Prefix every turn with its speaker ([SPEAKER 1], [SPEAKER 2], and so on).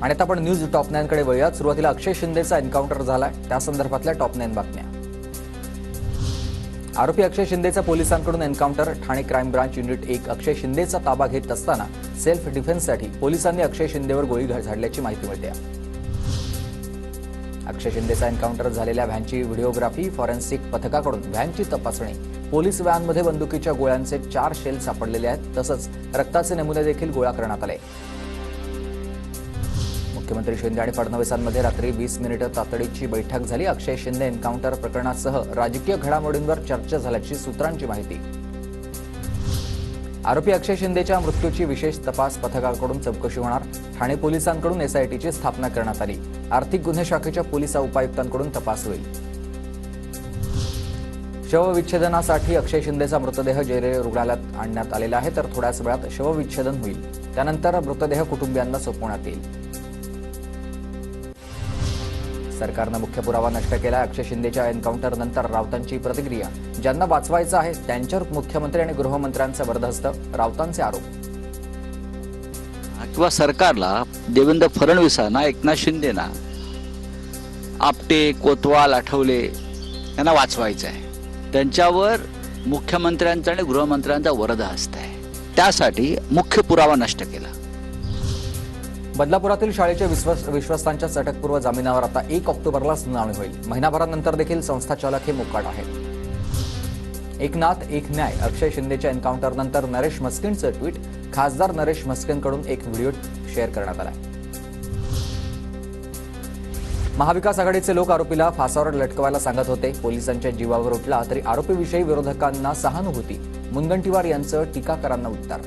[SPEAKER 1] आणि आता आपण न्यूज टॉप 9 कडे वळूयात। सुरुवातीला अक्षय शिंदेचा एन्काउंटर झालाय, त्या संदर्भातल्या टॉप 9 बातम्या। आरोपी अक्षय शिंदेचा पोलिसांकडून encounter. Thane crime branch unit 1 अक्षय शिंदेचा ताबा घेत असताना सेल्फ डिफेन्ससाठी पोलिसांनी अक्षय शिंदेवर गोळी झाडल्याची माहिती मिळते। अक्षय शिंदेचा एन्काउंटर झालेल्या व्हॅनची व्हिडिओग्राफी, फॉरेन्सिक पथकाकडून व्हॅनची तपासणी, पोलीस व्हॅनमध्ये बंदुकीच्या गोळ्यांचे 4 शेल सापडलेले आहेत, तसंच रक्ताचे नमुने देखील गोळा करण्यात आले। मुख्यमंत्री शिंदे आणि फडणवीसांमध्ये रात्री 20 मिनिटे तातडीची बैठक झाली। अक्षय शिंदे एन्काउंटर प्रकरणासह राजकीय घडामोडींवर चर्चा झाल्याची सूत्रांची माहिती। आरोपी अक्षय शिंदेच्या मृत्यूची विशेष तपास पथकाकडून चौकशी होणार। ठाणे पोलिसांकडून एसआयटीची स्थापना करण्यात आली। आर्थिक गुन्हे शाखेच्या पोलीस उपायुक्तांकडून तपास होईल। शवविच्छेदनासाठी अक्षय शिंदेचा मृतदेह जेरे रुग्णालयात आणण्यात आलेला आहे, तर थोड्याच वेळात शवविच्छेदन होईल। त्यानंतर मृतदेह कुटुंबियांना सोपवण्यात येईल। सरकारनं मुख्य पुरावा नष्ट केला। अक्षय शिंदेच्या एन्काउंटरनंतर राऊतांची प्रतिक्रिया। ज्यांना वाचवायचं आहे त्यांच्यावर मुख्यमंत्री आणि गृहमंत्र्यांचा बरदस्त, राऊतांचे आरोप।
[SPEAKER 2] किंवा सरकारला देवेंद्र फडणवीसांना, एकनाथ शिंदेना, आपटे, कोतवाल, आठवले यांना वाचवायचं आहे। त्यांच्यावर मुख्यमंत्र्यांचा आणि गृहमंत्र्यांचा वरदहस्त आहे। त्यासाठी मुख्य पुरावा नष्ट केला।
[SPEAKER 1] बदलापुरातील शाळेच्या विश्वस्तांच्या अटकपूर्व जामिनावर आता 1 ऑक्टोबरला सुनावणी होईल। महिनाभरानंतर देखील संस्थाचालक हे मोकाट आहेत। एक नाथ एक न्याय। अक्षय शिंदेच्या एन्काउंटरनंतर नरेश म्हस्केंचं ट्विट। खासदार नरेश म्हस्केंकडून एक व्हिडिओ शेअर करण्यात आला। महाविकास आघाडीचे लोक आरोपीला फासावर लटकवायला सांगत होते। पोलिसांच्या जीवावर उठला तरी आरोपीविषयी विरोधकांना सहानुभूती। मुनगंटीवार यांचं टीकाकारांना उत्तर।